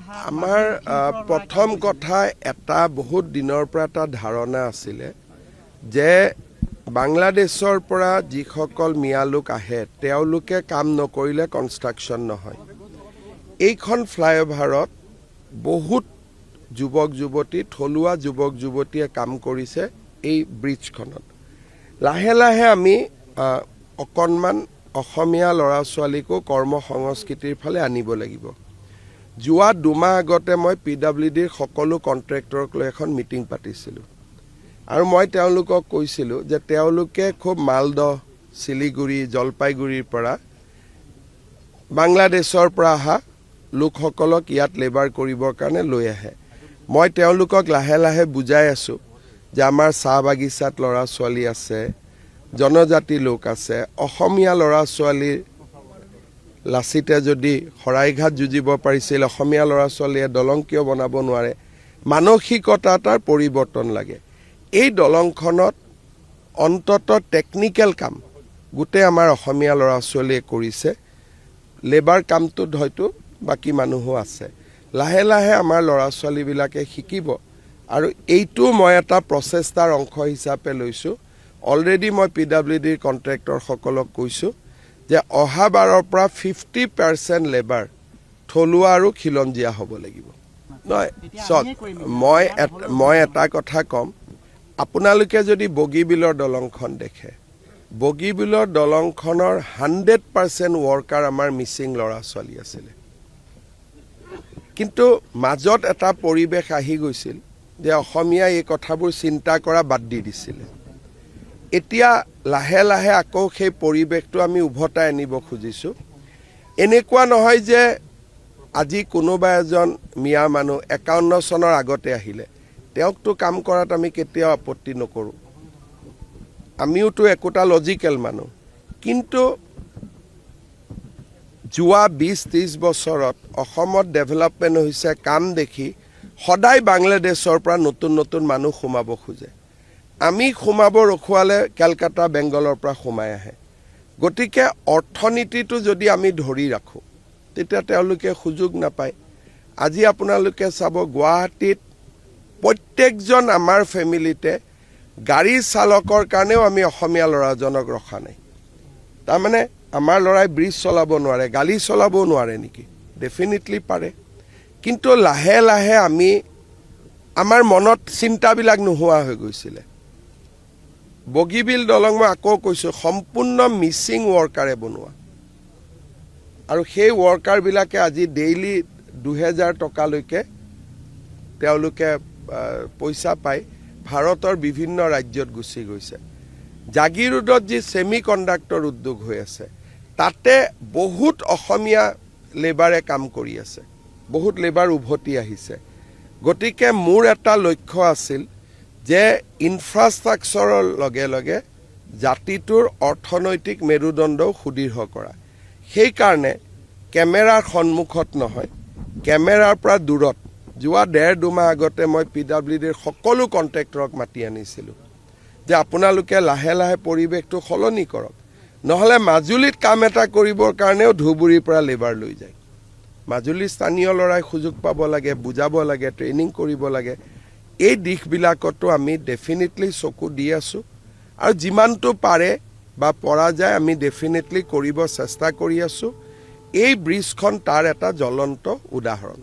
আমাৰ প্ৰথম কথা এটা বহুত দিনৰ পৰা এটা ধাৰণা আছিলে যে বাংলাদেশৰ পৰা যিসকল মিয়া লোক আহে তেওঁলোকে কাম নকৰিলে কনষ্ট্ৰাকশ্যন নহয়। এইখন ফ্লাইঅভাৰত বহুত যুৱক যুৱতী থলুৱা যুৱক যুৱতীয়ে কাম কৰিছে এই ব্ৰিজখনত। লাহে লাহে আমি অকণমান অসমীয়া ল'ৰা ছোৱালীকো কৰ্ম সংস্কৃতিৰ ফালে আনিব লাগিব। যোৱা 2 মাহ আগতে মই PWDৰ সকলো কণ্ট্ৰেক্টৰক লৈ এখন মিটিং পাতিছিলোঁ আৰু মই তেওঁলোকক কৈছিলোঁ যে তেওঁলোকে খুব মালদহ, শিলিগুৰি, জলপাইগুৰিৰ পৰা বাংলাদেশৰ পৰা অহা লোকসকলক ইয়াত লেবাৰ কৰিবৰ কাৰণে লৈ আহে। মই তেওঁলোকক লাহে লাহে বুজাই আছোঁ যে আমাৰ চাহ বাগিচাত ল'ৰা ছোৱালী আছে, জনজাতি লোক আছে, অসমীয়া ল'ৰা ছোৱালীৰ লাচিতে যদি শৰাইঘাট যুঁজিব পাৰিছিল, অসমীয়া ল'ৰা ছোৱালীয়ে দলং কিয় বনাব নোৱাৰে? মানসিকতা এটাৰ পৰিৱৰ্তন লাগে। এই দলংখনত অন্ততঃ টেকনিকেল কাম গোটেই আমাৰ অসমীয়া ল'ৰা ছোৱালীয়ে কৰিছে। লেবাৰ কামটোত হয়তো বাকী মানুহো আছে। লাহে লাহে আমাৰ ল'ৰা ছোৱালীবিলাকে শিকিব আৰু এইটো মই এটা প্ৰচেষ্টাৰ অংশ হিচাপে লৈছোঁ। অলৰেডি মই PWDৰ কণ্ট্ৰেক্টৰসকলক কৈছোঁ যে অহা বাৰৰ পৰা 50% লেবাৰ থলুৱা আৰু খিলঞ্জীয়া হ'ব লাগিব। নহয় চক, মই এটা কথা ক'ম, আপোনালোকে যদি বগীবিলৰ দলংখন দেখে, বগীবিলৰ দলংখনৰ 100% ৱৰ্কাৰ আমাৰ মিচিং ল'ৰা ছোৱালী আছিলে। কিন্তু মাজত এটা পৰিৱেশ আহি গৈছিল যে অসমীয়াই এই কথাবোৰ চিন্তা কৰা বাদ দি দিছিলে। এতিয়া লাহে লাহে আকৌ সেই পৰিৱেশটো আমি উভতাই আনিব খুজিছোঁ। এনেকুৱা নহয় যে আজি কোনোবা এজন মিয়া মানুহ 51 চনৰ আগতে আহিলে, তেওঁকতো কাম কৰাত আমি কেতিয়াও আপত্তি নকৰোঁ, আমিওতো একোটা লজিকেল মানুহ। কিন্তু যোৱা 20-30 বছৰত অসমত ডেভেলপমেণ্ট হৈছে কাম দেখি সদায় বাংলাদেশৰ পৰা নতুন নতুন মানুহ সোমাব খোজে। আমি সোমাব ৰখুৱালে কেলকাতা বেংগলৰ পৰা সোমাই আহে। গতিকে অৰ্থনীতিটো যদি আমি ধৰি ৰাখোঁ তেতিয়া তেওঁলোকে সুযোগ নাপায়। আজি আপোনালোকে চাব, গুৱাহাটীত প্ৰত্যেকজন আমাৰ ফেমিলিতে গাড়ী চালকৰ কাৰণেও আমি অসমীয়া ল'ৰাজনক ৰখা নাই। তাৰমানে আমাৰ ল'ৰাই ব্ৰিজ চলাব নোৱাৰে, গাড়ী চলাবও নোৱাৰে নেকি? ডেফিনেটলি পাৰে। কিন্তু লাহে লাহে আমাৰ মনত চিন্তাবিলাক নোহোৱা হৈ গৈছিলে। বগীবিল দলং মই আকৌ কৈছোঁ সম্পূৰ্ণ মিচিং ৱৰ্কাৰে বনোৱা আৰু সেই ৱৰ্কাৰবিলাকে আজি ডেইলি 2000 টকালৈকে তেওঁলোকে পইচা পাই ভাৰতৰ বিভিন্ন ৰাজ্যত গুচি গৈছে। জাগিৰোডত যি ছেমি কণ্ডাক্টৰ উদ্যোগ হৈ আছে তাতে বহুত অসমীয়া লেবাৰে কাম কৰি আছে, বহুত লেবাৰ উভতি আহিছে। গতিকে মোৰ এটা লক্ষ্য আছিল যে ইনফ্ৰাষ্ট্ৰাকচাৰৰ লগে লগে জাতিটোৰ অৰ্থনৈতিক মেৰুদণ্ডও সুদৃঢ় কৰা। সেইকাৰণে কেমেৰাৰ সন্মুখত নহয়, কেমেৰাৰ পৰা দূৰত যোৱা 1.5-2 মাহ আগতে মই PWDৰ সকলো কণ্ট্ৰেক্টৰক মাতি আনিছিলোঁ যে আপোনালোকে লাহে লাহে পৰিৱেশটো সলনি কৰক, নহ'লে মাজুলীত কাম এটা কৰিবৰ কাৰণেও ধুবুৰীৰ পৰা লেবাৰ লৈ যায়। মাজুলীৰ স্থানীয় ল'ৰাই সুযোগ পাব লাগে, বুজাব লাগে, ট্ৰেইনিং কৰিব লাগে। এই দিশবিলাকতো আমি ডেফিনেটলি চকু দি আছোঁ আৰু যিমানটো পাৰে বা পৰা যায় আমি ডেফিনেটলি কৰিব চেষ্টা কৰি আছোঁ। এই ব্ৰিজখন তাৰ এটা জ্বলন্ত উদাহৰণ।